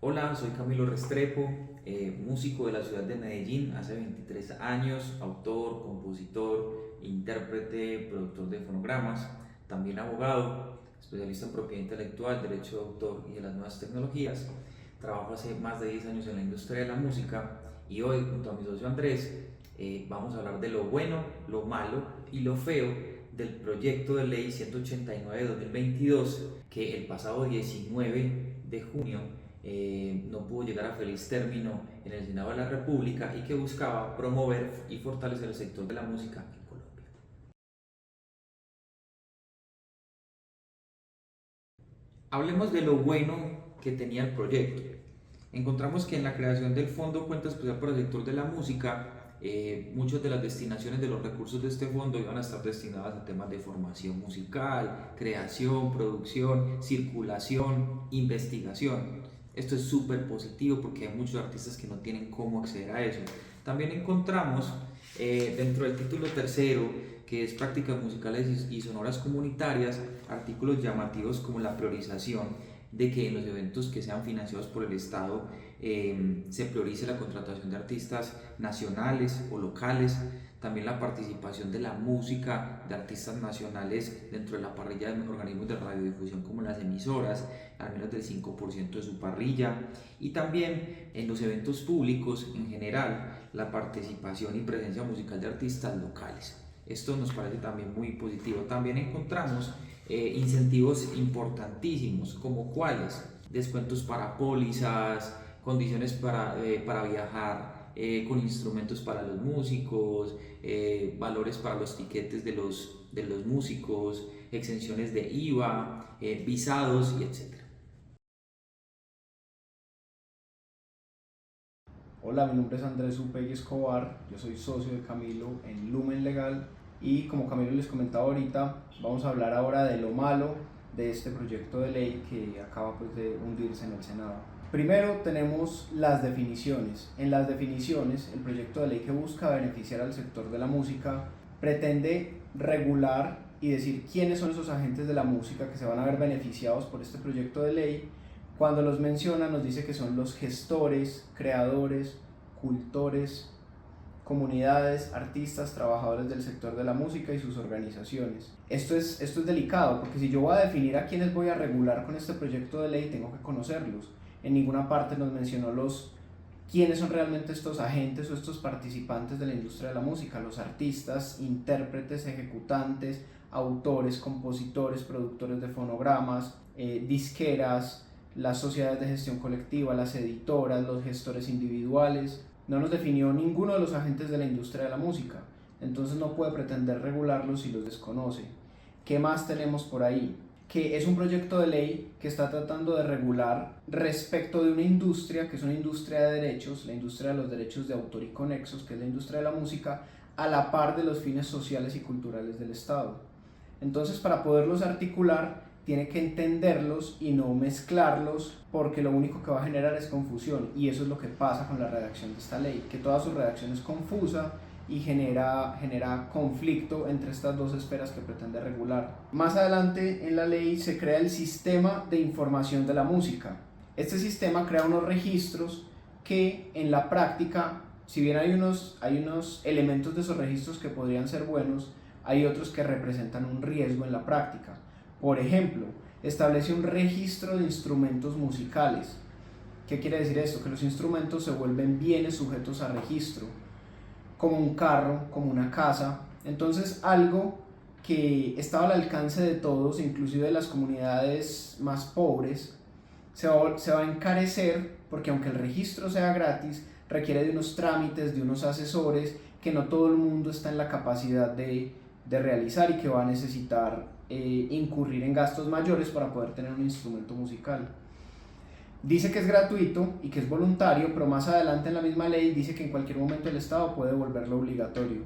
Hola, soy Camilo Restrepo, músico de la ciudad de Medellín hace 23 años, autor, compositor, intérprete, productor de fonogramas, también abogado, especialista en propiedad intelectual, derecho de autor y de las nuevas tecnologías. Trabajo hace más de 10 años en la industria de la música y hoy, junto a mi socio Andrés, vamos a hablar de lo bueno, lo malo y lo feo del proyecto de ley 189 de 2022 que el pasado 19 de junio no pudo llegar a feliz término en el Senado de la República y que buscaba promover y fortalecer el sector de la música en Colombia. Hablemos de lo bueno que tenía el proyecto. Encontramos que en la creación del Fondo Cuenta Especial para el Sector de la Música, muchas de las destinaciones de los recursos de este fondo iban a estar destinadas a temas de formación musical, creación, producción, circulación, investigación. Esto es súper positivo porque hay muchos artistas que no tienen cómo acceder a eso. También encontramos dentro del título tercero, que es prácticas musicales y sonoras comunitarias, artículos llamativos como la priorización de que en los eventos que sean financiados por el Estado se priorice la contratación de artistas nacionales o locales, también la participación de la música de artistas nacionales dentro de la parrilla de organismos de radiodifusión como las emisoras, al menos del 5% de su parrilla, y también en los eventos públicos en general la participación y presencia musical de artistas locales. Esto nos parece también muy positivo. También encontramos incentivos importantísimos, como cuáles: descuentos para pólizas, condiciones para viajar con instrumentos para los músicos, valores para los tiquetes de los músicos, exenciones de IVA, visados y etc. Hola, mi nombre es Andrés Upegui Escobar, yo soy socio de Camilo en Lumen Legal y como Camilo les comentaba ahorita, vamos a hablar ahora de lo malo de este proyecto de ley que acaba pues de hundirse en el Senado. Primero tenemos las definiciones. En las definiciones, el proyecto de ley que busca beneficiar al sector de la música pretende regular y decir quiénes son esos agentes de la música que se van a ver beneficiados por este proyecto de ley. Cuando los menciona nos dice que son los gestores, creadores, cultores, comunidades, artistas, trabajadores del sector de la música y sus organizaciones. Esto es delicado porque si yo voy a definir a quiénes voy a regular con este proyecto de ley, tengo que conocerlos. En ninguna parte nos mencionó quiénes son realmente estos agentes o estos participantes de la industria de la música, los artistas, intérpretes, ejecutantes, autores, compositores, productores de fonogramas, disqueras, las sociedades de gestión colectiva, las editoras, los gestores individuales. No nos definió ninguno de los agentes de la industria de la música, entonces no puede pretender regularlos si los desconoce. ¿Qué más tenemos por ahí? Que es un proyecto de ley que está tratando de regular respecto de una industria que es una industria de derechos, la industria de los derechos de autor y conexos, que es la industria de la música, a la par de los fines sociales y culturales del Estado. Entonces, para poderlos articular, tiene que entenderlos y no mezclarlos, porque lo único que va a generar es confusión, y eso es lo que pasa con la redacción de esta ley, que toda su redacción es confusa y genera conflicto entre estas dos esferas que pretende regular. Más adelante en la ley se crea el sistema de información de la música. Este sistema crea unos registros que en la práctica, si bien hay unos elementos de esos registros que podrían ser buenos, hay otros que representan un riesgo en la práctica. Por ejemplo, establece un registro de instrumentos musicales. ¿Qué quiere decir esto? Que los instrumentos se vuelven bienes sujetos a registro, como un carro, como una casa. Entonces, algo que estaba al alcance de todos, inclusive de las comunidades más pobres, se va a encarecer, porque aunque el registro sea gratis, requiere de unos trámites, de unos asesores que no todo el mundo está en la capacidad de realizar y que va a necesitar incurrir en gastos mayores para poder tener un instrumento musical. Dice que es gratuito y que es voluntario, pero más adelante en la misma ley dice que en cualquier momento el Estado puede volverlo obligatorio.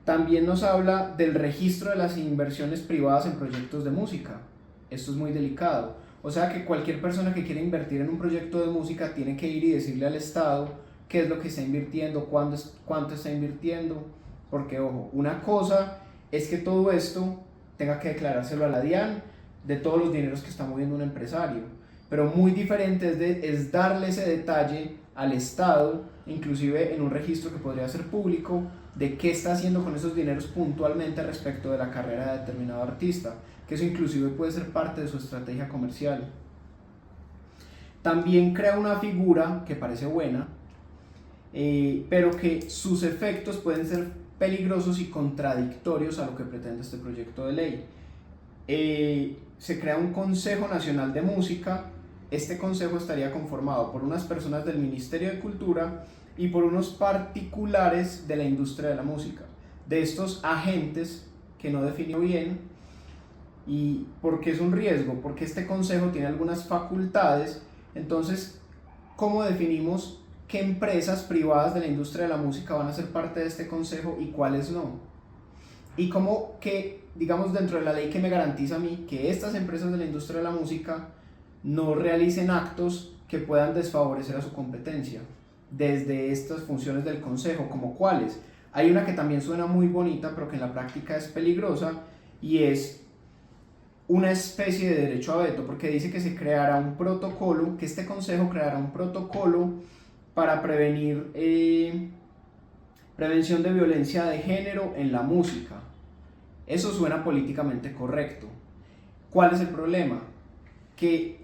También nos habla del registro de las inversiones privadas en proyectos de música. Esto es muy delicado. O sea que cualquier persona que quiera invertir en un proyecto de música tiene que ir y decirle al Estado qué es lo que está invirtiendo, cuánto está invirtiendo. Porque, ojo, una cosa es que todo esto tenga que declarárselo a la DIAN de todos los dineros que está moviendo un empresario. pero muy diferente es darle ese detalle al Estado, inclusive en un registro que podría ser público, de qué está haciendo con esos dineros puntualmente respecto de la carrera de determinado artista, que eso inclusive puede ser parte de su estrategia comercial. También crea una figura que parece buena, pero que sus efectos pueden ser peligrosos y contradictorios a lo que pretende este proyecto de ley. Se crea un Consejo Nacional de Música. Este consejo estaría conformado por unas personas del Ministerio de Cultura y por unos particulares de la industria de la música. De estos agentes que no definió bien. ¿Y por qué es un riesgo? Porque este consejo tiene algunas facultades. Entonces, ¿cómo definimos qué empresas privadas de la industria de la música van a ser parte de este consejo y cuáles no? Y cómo que, digamos, dentro de la ley que me garantiza a mí que estas empresas de la industria de la música no realicen actos que puedan desfavorecer a su competencia desde estas funciones del consejo, como cuáles. Hay una que también suena muy bonita, pero que en la práctica es peligrosa, y es una especie de derecho a veto, porque dice que se creará un protocolo, que este consejo creará un protocolo para prevenir prevención de violencia de género en la música. Eso suena políticamente correcto. ¿Cuál es el problema? Que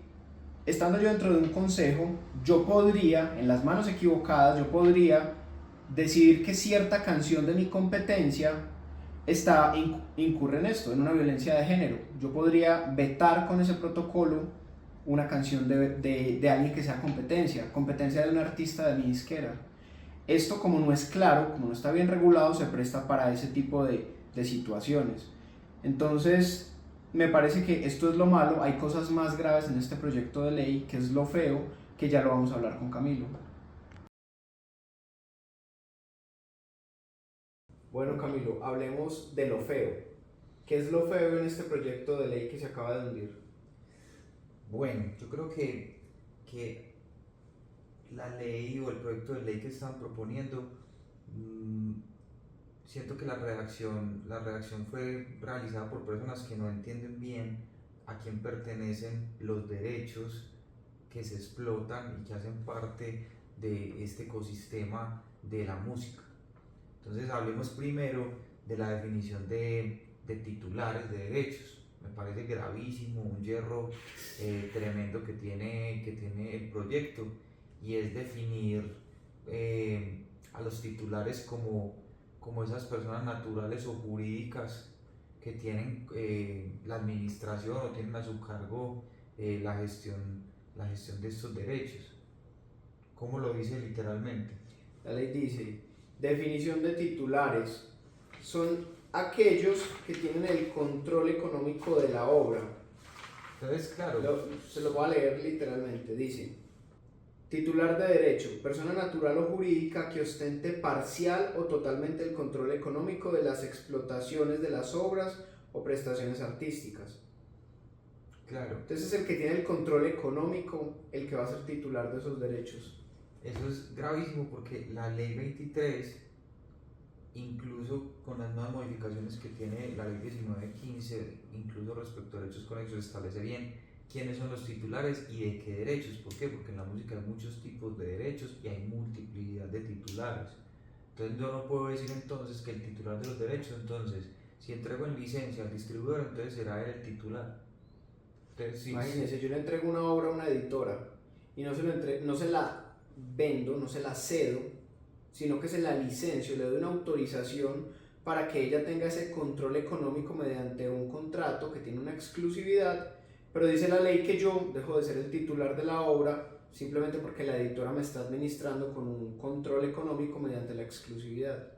estando yo dentro de un consejo, yo podría, en las manos equivocadas, yo podría decidir que cierta canción de mi competencia incurre en esto, en una violencia de género. Yo podría vetar con ese protocolo una canción de alguien que sea competencia de un artista de mi disquera. Esto, como no es claro, como no está bien regulado, se presta para ese tipo de situaciones. Entonces, me parece que esto es lo malo. Hay cosas más graves en este proyecto de ley, que es lo feo, que ya lo vamos a hablar con Camilo. Bueno, Camilo, hablemos de lo feo. ¿Qué es lo feo en este proyecto de ley que se acaba de hundir? Bueno, yo creo que la ley o el proyecto de ley que están proponiendo, siento que la redacción fue realizada por personas que no entienden bien a quién pertenecen los derechos que se explotan y que hacen parte de este ecosistema de la música. Entonces hablemos primero de la definición de titulares de derechos. Me parece gravísimo, un hierro tremendo que tiene el proyecto, y es definir a los titulares como esas personas naturales o jurídicas que tienen la administración o tienen a su cargo la gestión de estos derechos. ¿Cómo lo dice literalmente? La ley dice, definición de titulares, son aquellos que tienen el control económico de la obra. Entonces, claro. Se lo voy a leer literalmente, dice, titular de derecho, persona natural o jurídica que ostente parcial o totalmente el control económico de las explotaciones de las obras o prestaciones artísticas. Claro. Entonces es el que tiene el control económico el que va a ser titular de esos derechos. Eso es gravísimo porque la ley 23, incluso con las nuevas modificaciones que tiene la ley 1915, incluso respecto a derechos conexos, establece bien quiénes son los titulares y de qué derechos. ¿Por qué? Porque en la música hay muchos tipos de derechos y hay multiplicidad de titulares. Entonces yo no puedo decir entonces que el titular de los derechos, entonces si entrego en licencia al distribuidor, entonces será él el titular. Entonces, sí, imagínense, yo le entrego una obra a una editora y no se la vendo, no se la cedo, sino que se la licencio, le doy una autorización para que ella tenga ese control económico mediante un contrato que tiene una exclusividad, pero dice la ley que yo dejo de ser el titular de la obra simplemente porque la editora me está administrando con un control económico mediante la exclusividad.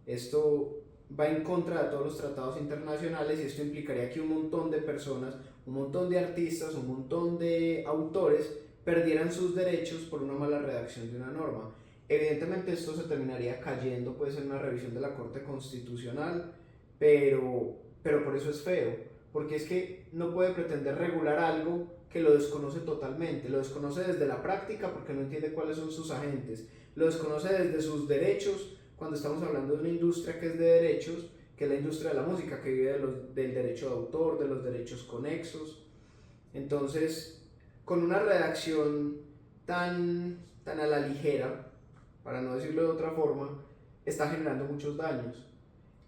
Esto va en contra de todos los tratados internacionales y esto implicaría que un montón de personas, un montón de artistas, un montón de autores perdieran sus derechos por una mala redacción de una norma. Evidentemente esto se terminaría cayendo pues en una revisión de la Corte Constitucional, pero por eso es feo, porque es que no puede pretender regular algo que lo desconoce totalmente, lo desconoce desde la práctica porque no entiende cuáles son sus agentes, lo desconoce desde sus derechos cuando estamos hablando de una industria que es de derechos, que es la industria de la música, que vive del derecho de autor, de los derechos conexos. Entonces, con una redacción tan a la ligera, para no decirlo de otra forma, está generando muchos daños.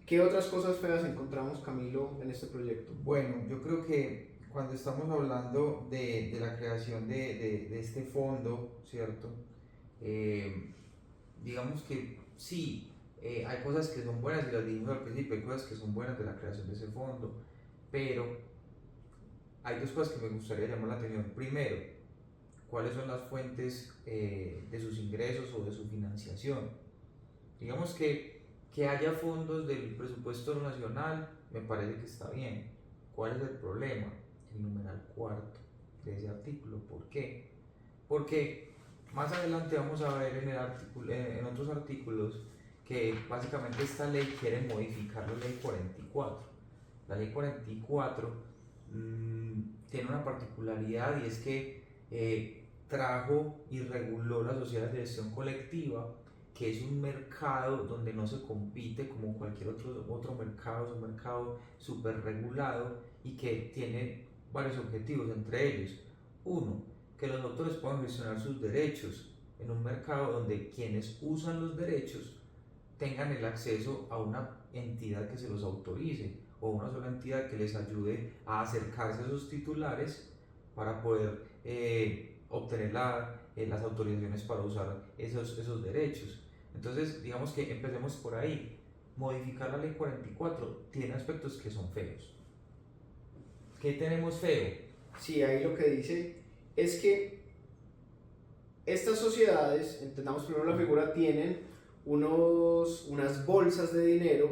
¿Qué otras cosas feas encontramos, Camilo, en este proyecto? Bueno, yo creo que cuando estamos hablando de la creación de este fondo, ¿cierto? Eh, digamos que sí, hay cosas que son buenas y las dijimos al principio, hay cosas que son buenas de la creación de ese fondo, pero hay dos cosas que me gustaría llamar la atención. Primero, cuáles son las fuentes de sus ingresos o de su financiación. Digamos que haya fondos del presupuesto nacional, me parece que está bien. ¿Cuál es el problema? El numeral cuarto de ese artículo. ¿Por qué? Porque más adelante vamos a ver en otros artículos que básicamente esta ley quiere modificar la ley 44. La ley 44 tiene una particularidad y es que trajo y reguló las sociedades de gestión colectiva, que es un mercado donde no se compite como cualquier otro mercado, es un mercado súper regulado y que tiene varios objetivos, entre ellos, uno, que los autores puedan gestionar sus derechos en un mercado donde quienes usan los derechos tengan el acceso a una entidad que se los autorice o una sola entidad que les ayude a acercarse a esos titulares para poder obtener las autorizaciones para usar esos derechos. Entonces, digamos que empecemos por ahí. Modificar la ley 44 tiene aspectos que son feos. ¿Qué tenemos feo? Sí, ahí lo que dice es que estas sociedades, entendamos primero la figura, tienen unas bolsas de dinero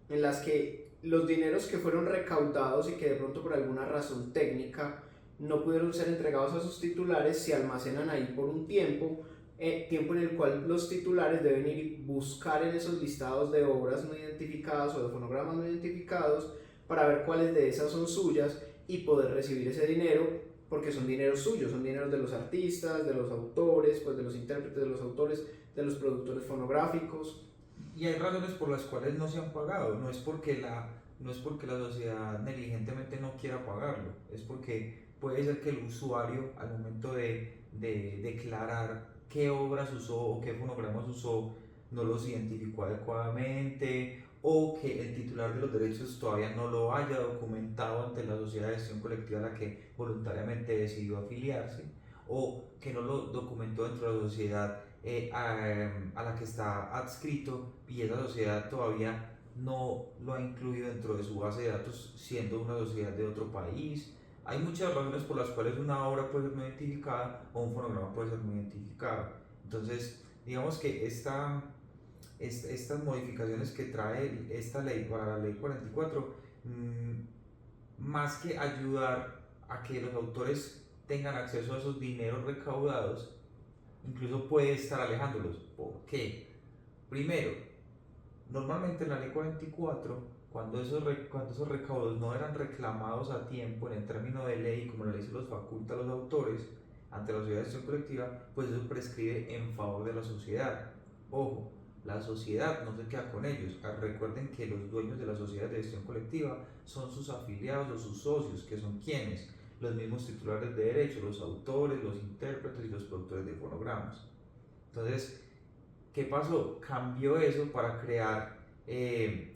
en las que los dineros que fueron recaudados y que de pronto por alguna razón técnica no pudieron ser entregados a sus titulares se almacenan ahí por un tiempo en el cual los titulares deben ir y buscar en esos listados de obras no identificadas o de fonogramas no identificados para ver cuáles de esas son suyas y poder recibir ese dinero, porque son dineros suyos, son dineros de los artistas, de los autores, pues de los intérpretes, de los autores, de los productores fonográficos. Y hay razones por las cuales no se han pagado, no es porque la sociedad negligentemente no quiera pagarlo, es porque puede ser que el usuario al momento de declarar qué obras usó o qué fonogramas usó no los identificó adecuadamente o que el titular de los derechos todavía no lo haya documentado ante la sociedad de gestión colectiva a la que voluntariamente decidió afiliarse o que no lo documentó dentro de la sociedad a la que está adscrito y esa sociedad todavía no lo ha incluido dentro de su base de datos siendo una sociedad de otro país. Hay muchas razones por las cuales una obra puede ser no identificada o un fonograma puede ser no identificado. Entonces, digamos que estas modificaciones que trae esta ley para la ley 44, más que ayudar a que los autores tengan acceso a esos dineros recaudados, incluso puede estar alejándolos. ¿Por qué? Primero, normalmente en la ley 44, cuando esos recaudos no eran reclamados a tiempo en el término de ley, como la ley se los faculta a los autores ante la sociedad de gestión colectiva, pues eso prescribe en favor de la sociedad. Ojo, la sociedad no se queda con ellos. Recuerden que los dueños de la sociedad de gestión colectiva son sus afiliados o sus socios, que son quienes, los mismos titulares de derechos, los autores, los intérpretes y los productores de fonogramas. Entonces, ¿qué pasó? Cambió eso para crear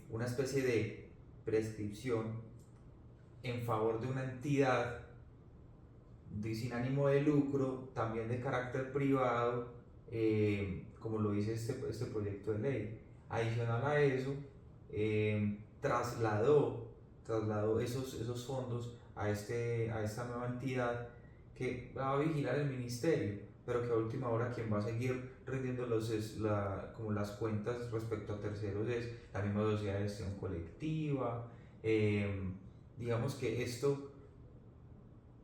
una especie de prescripción en favor de una entidad sin ánimo de lucro, también de carácter privado, como lo dice este proyecto de ley. Adicional a eso, trasladó esos fondos a esta nueva entidad que va a vigilar el ministerio, pero que a última hora quien va a seguir rindiendo como las cuentas respecto a terceros es la misma sociedad de gestión colectiva. Digamos que esto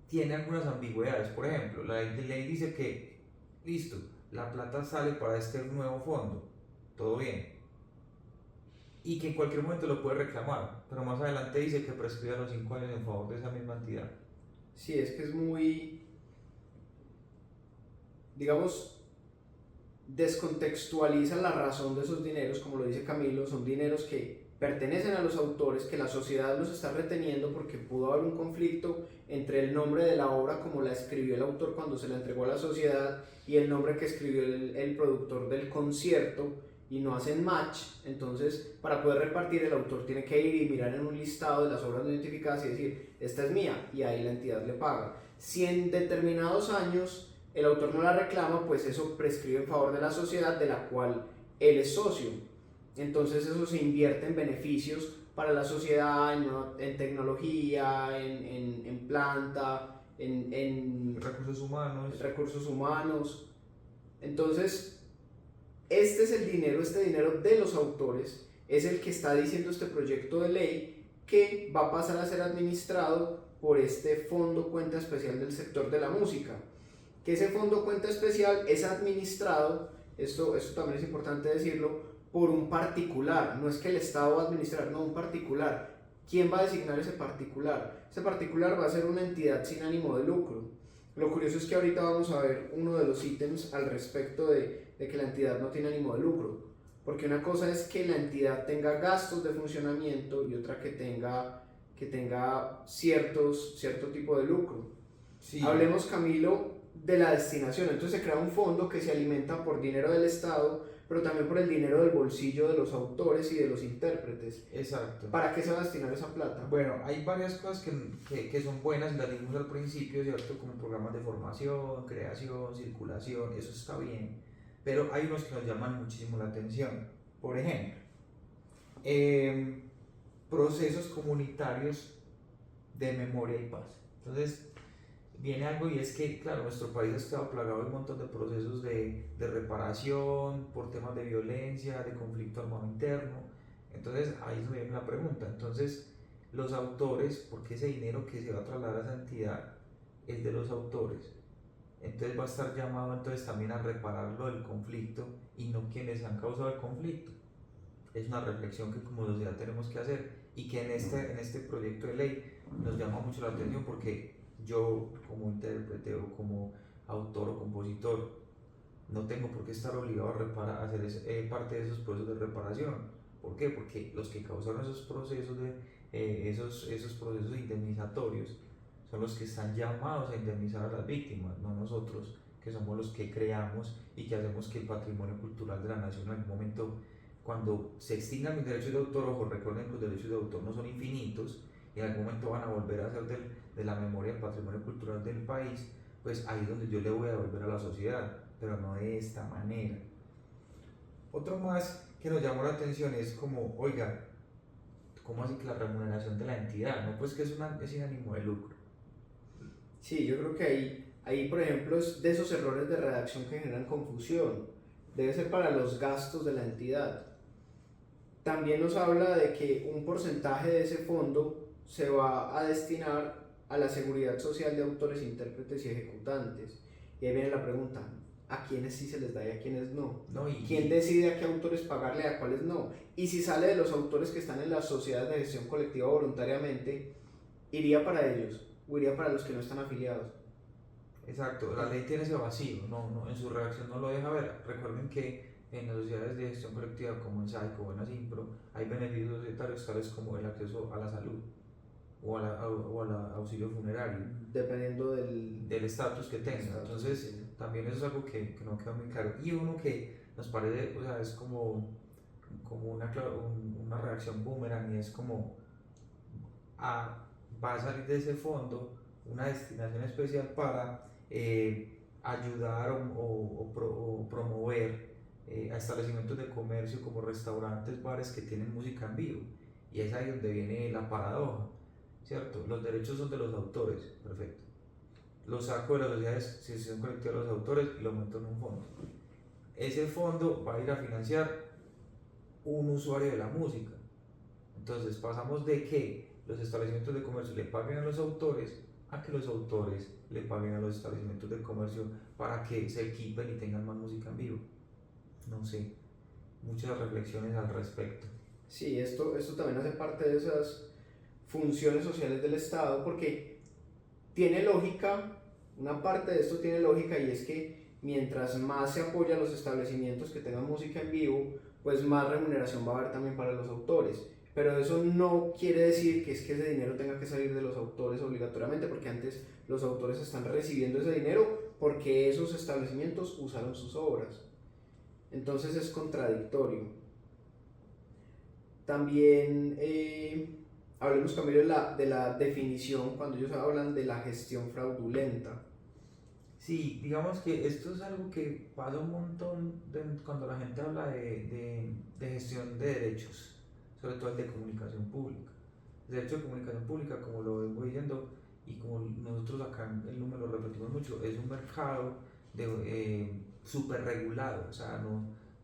tiene algunas ambigüedades. Por ejemplo, la ley dice que, listo, la plata sale para este nuevo fondo, todo bien, y que en cualquier momento lo puede reclamar, pero más adelante dice que prescribe a los 5 años en favor de esa misma entidad. Sí, es que es muy, digamos, descontextualiza la razón de esos dineros, como lo dice Camilo, son dineros que pertenecen a los autores, que la sociedad los está reteniendo porque pudo haber un conflicto entre el nombre de la obra como la escribió el autor cuando se la entregó a la sociedad y el nombre que escribió el productor del concierto, y no hacen match. Entonces, para poder repartir, el autor tiene que ir y mirar en un listado de las obras no identificadas y decir, esta es mía, y ahí la entidad le paga. Si en determinados años el autor no la reclama, pues eso prescribe en favor de la sociedad de la cual él es socio. Entonces eso se invierte en beneficios para la sociedad, en tecnología, en planta, en recursos humanos. Entonces, este dinero de los autores es el que está diciendo este proyecto de ley, que va a pasar a ser administrado por este Fondo Cuenta Especial del Sector de la Música. Que ese Fondo Cuenta Especial es administrado, esto también es importante decirlo, por un particular. No es que el Estado va a administrar, no, un particular. ¿Quién va a designar ese particular? Ese particular va a ser una entidad sin ánimo de lucro. Lo curioso es que ahorita vamos a ver uno de los ítems al respecto de que la entidad no tiene ánimo de lucro. Porque una cosa es que la entidad tenga gastos de funcionamiento y otra que tenga cierto tipo de lucro. Sí. Hablemos, Camilo, de la destinación. Entonces se crea un fondo que se alimenta por dinero del Estado, pero también por el dinero del bolsillo de los autores y de los intérpretes. Exacto. ¿Para qué se va a destinar esa plata? Bueno, hay varias cosas que son buenas, las dijimos al principio, ¿cierto? Como programas de formación, creación, circulación, eso está bien, pero hay unos que nos llaman muchísimo la atención. Por ejemplo, procesos comunitarios de memoria y paz. Entonces, viene algo, y es que, claro, nuestro país ha estado plagado de un montón de procesos de reparación por temas de violencia, de conflicto armado interno. Entonces ahí es donde viene la pregunta. Entonces, los autores, porque ese dinero que se va a trasladar a esa entidad es de los autores, entonces va a estar llamado entonces también a reparar lo del conflicto y no quienes han causado el conflicto. Es una reflexión que como sociedad tenemos que hacer, y que en este proyecto de ley nos llama mucho la atención, porque yo como intérprete o como autor o compositor no tengo por qué estar obligado a hacer parte de esos procesos de reparación. ¿Por qué? Porque los que causaron esos procesos esos procesos indemnizatorios son los que están llamados a indemnizar a las víctimas, no nosotros, que somos los que creamos y que hacemos que el patrimonio cultural de la nación en algún momento, cuando se extingan mis derechos de autor, ojo, recuerden que los derechos de autor no son infinitos, y en algún momento van a volver a ser de la memoria del patrimonio cultural del país, pues ahí es donde yo le voy a devolver a la sociedad, pero no de esta manera. Otro más que nos llamó la atención es como, oiga, ¿cómo así que la remuneración de la entidad? No, pues que es sin ánimo de lucro. Sí, yo creo que ahí por ejemplo, es de esos errores de redacción que generan confusión. Debe ser para los gastos de la entidad. También nos habla de que un porcentaje de ese fondo se va a destinar a la seguridad social de autores, intérpretes y ejecutantes. Y ahí viene la pregunta, ¿a quiénes sí se les da y a quiénes no? ¿Quién decide a qué autores pagarle y a cuáles no? Y si sale de los autores que están en las sociedades de gestión colectiva voluntariamente, ¿iría para ellos o iría para los que no están afiliados? Exacto, la ley tiene ese vacío, no, en su redacción no lo deja ver. Recuerden que en las sociedades de gestión colectiva como en SAICO o en ASIMPRO hay beneficios societarios tales como el acceso a la salud o al auxilio funerario, dependiendo del estatus que tenga. Entonces también eso es algo que no queda muy claro, y uno que nos parece, o sea, es como una reacción boomerang, y es como va a salir de ese fondo una destinación especial para ayudar o promover a establecimientos de comercio como restaurantes, bares que tienen música en vivo. Y es ahí donde viene la paradoja, ¿cierto? Los derechos son de los autores, perfecto. Los saco de las sociedades de gestión colectiva de los autores y lo monto en un fondo. Ese fondo va a ir a financiar un usuario de la música. Entonces pasamos de que los establecimientos de comercio le paguen a los autores a que los autores le paguen a los establecimientos de comercio para que se equipen y tengan más música en vivo. No sé, muchas reflexiones al respecto. Sí, esto también hace parte de esas funciones sociales del Estado, porque tiene lógica, una parte de esto tiene lógica, y es que mientras más se apoya a los establecimientos que tengan música en vivo, pues más remuneración va a haber también para los autores. pero eso no quiere decir que es que ese dinero tenga que salir de los autores obligatoriamente, porque antes los autores están recibiendo ese dinero porque esos establecimientos usaron sus obras. Entonces es contradictorio. También hablemos también de la definición cuando ellos hablan de la gestión fraudulenta. Sí, digamos que esto es algo que pasa un montón cuando la gente habla de gestión de derechos, sobre todo el de comunicación pública. El derecho de comunicación pública, como lo vengo diciendo, y como nosotros acá en el número lo repetimos mucho, es un mercado súper regulado, o sea,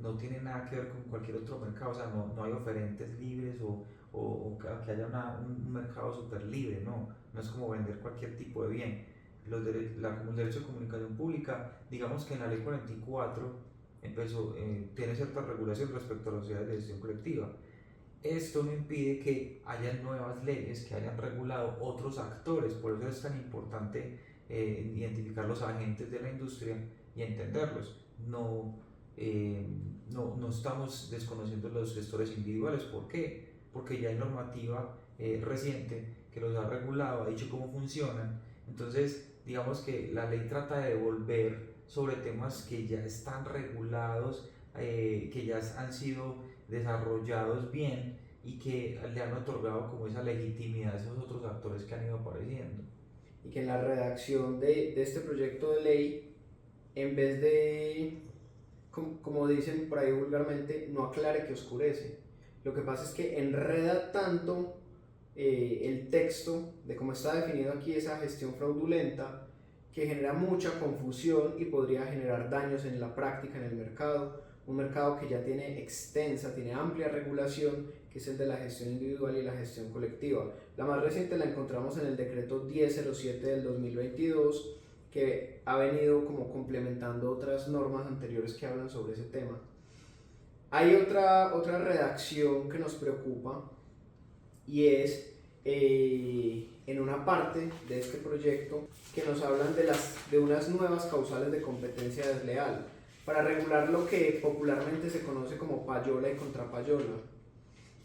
no tiene nada que ver con cualquier otro mercado, o sea, no hay oferentes libres o que haya un mercado súper libre, no es como vender cualquier tipo de bien. El derecho de comunicación pública, digamos que en la ley 44 tiene cierta regulación respecto a las sociedades de gestión colectiva. Esto no impide que haya nuevas leyes que hayan regulado otros actores, por eso es tan importante identificar los agentes de la industria y entenderlos. No estamos desconociendo los gestores individuales. ¿Por qué? Porque ya hay normativa reciente que los ha regulado, ha dicho cómo funcionan. Entonces, digamos que la ley trata de devolver sobre temas que ya están regulados, que ya han sido desarrollados bien y que le han otorgado como esa legitimidad a esos otros actores que han ido apareciendo. Y que en la redacción de este proyecto de ley, en vez de, como dicen por ahí vulgarmente, no aclare que oscurece. Lo que pasa es que enreda tanto el texto de cómo está definido aquí esa gestión fraudulenta, que genera mucha confusión y podría generar daños en la práctica en el mercado, un mercado que ya tiene tiene amplia regulación, que es el de la gestión individual y la gestión colectiva. La más reciente la encontramos en el decreto 1007 del 2022, que ha venido como complementando otras normas anteriores que hablan sobre ese tema. Hay otra redacción que nos preocupa, y es en una parte de este proyecto que nos hablan de unas nuevas causales de competencia desleal para regular lo que popularmente se conoce como payola y contrapayola,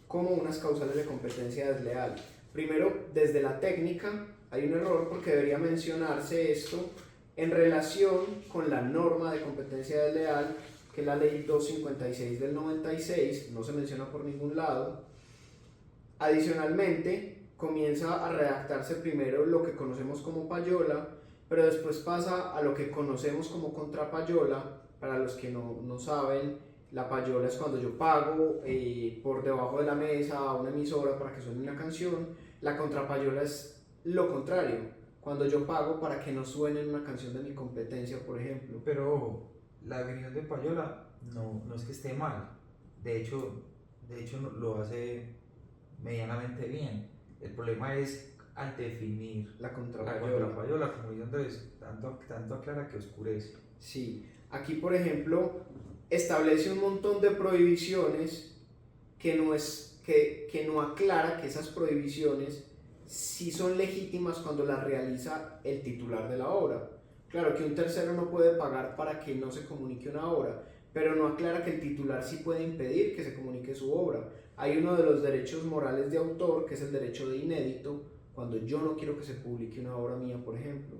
como unas causales de competencia desleal. Primero, desde la técnica hay un error porque debería mencionarse esto en relación con la norma de competencia desleal, que es la ley 256 del 96, no se menciona por ningún lado. Adicionalmente, comienza a redactarse primero lo que conocemos como payola, pero después pasa a lo que conocemos como contrapayola. Para los que no saben, la payola es cuando yo pago por debajo de la mesa a una emisora para que suene una canción. La contrapayola es lo contrario, cuando yo pago para que no suene una canción de mi competencia, por ejemplo. Pero la definición de payola no es que esté mal, de hecho lo hace medianamente bien. El problema es al definir La la contrapayola. contrapayola, como dice Andrés, tanto aclara que oscurece. Sí, aquí por ejemplo establece un montón de prohibiciones que no aclara que esas prohibiciones sí son legítimas cuando las realiza el titular de la obra. Claro que un tercero no puede pagar para que no se comunique una obra, pero no aclara que el titular sí puede impedir que se comunique su obra. Hay uno de los derechos morales de autor, que es el derecho de inédito, cuando yo no quiero que se publique una obra mía, por ejemplo.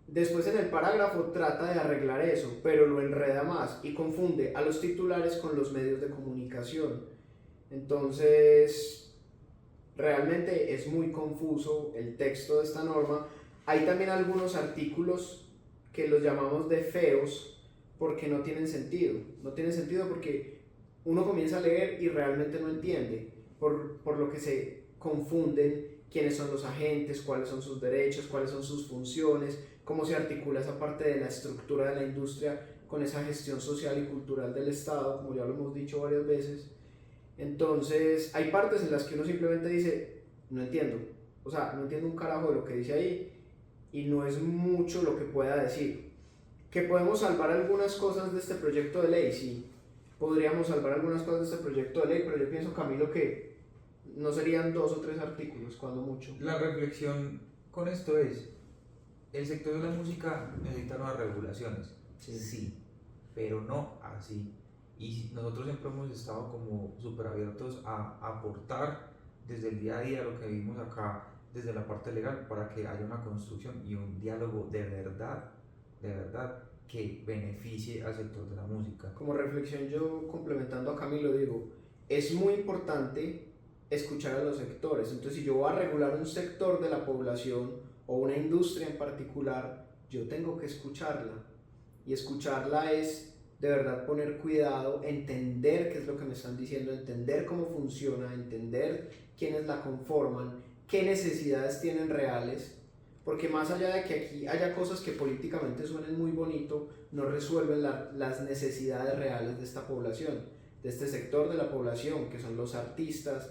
Después en el parágrafo trata de arreglar eso, pero lo enreda más y confunde a los titulares con los medios de comunicación. Entonces, realmente es muy confuso el texto de esta norma. Hay también algunos artículos que los llamamos de feos porque no tienen sentido. No tienen sentido porque uno comienza a leer y realmente no entiende, por lo que se confunden quiénes son los agentes, cuáles son sus derechos, cuáles son sus funciones, cómo se articula esa parte de la estructura de la industria con esa gestión social y cultural del Estado, como ya lo hemos dicho varias veces. Entonces, hay partes en las que uno simplemente dice, no entiendo, o sea, no entiendo un carajo de lo que dice ahí y no es mucho lo que pueda decir. ¿Que podemos salvar algunas cosas de este proyecto de ley? Sí, podríamos salvar algunas cosas de este proyecto de ley, pero yo pienso, Camilo, que no serían 2 o 3 artículos, cuando mucho. La reflexión con esto es, el sector de la música necesita nuevas regulaciones, sí, pero no así. y nosotros siempre hemos estado como súper abiertos a aportar desde el día a día lo que vivimos acá, desde la parte legal, para que haya una construcción y un diálogo de verdad, que beneficie al sector de la música. Como reflexión, yo complementando a Camilo digo, es muy importante escuchar a los sectores. Entonces, si yo voy a regular un sector de la población o una industria en particular, yo tengo que escucharla. Y escucharla es de verdad poner cuidado, entender qué es lo que me están diciendo, entender cómo funciona, entender quiénes la conforman, qué necesidades tienen reales, porque más allá de que aquí haya cosas que políticamente suenen muy bonito, no resuelven las necesidades reales de esta población, de este sector de la población, que son los artistas,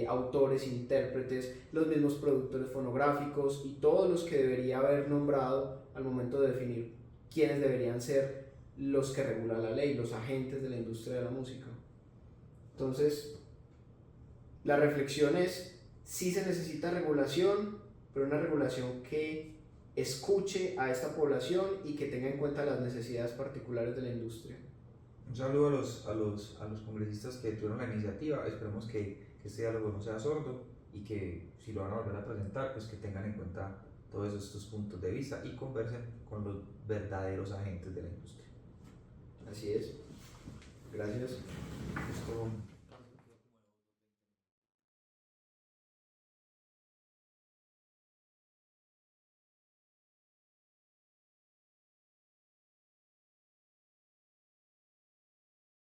autores, intérpretes, los mismos productores fonográficos y todos los que debería haber nombrado al momento de definir quiénes deberían ser los que regulan la ley, los agentes de la industria de la música. Entonces, la reflexión es, sí se necesita regulación, pero una regulación que escuche a esta población y que tenga en cuenta las necesidades particulares de la industria. Un saludo a los congresistas que tuvieron la iniciativa. Esperemos que este diálogo no sea sordo y que si lo van a volver a presentar, pues que tengan en cuenta todos estos puntos de vista y conversen con los verdaderos agentes de la industria. Así es. Gracias. Esto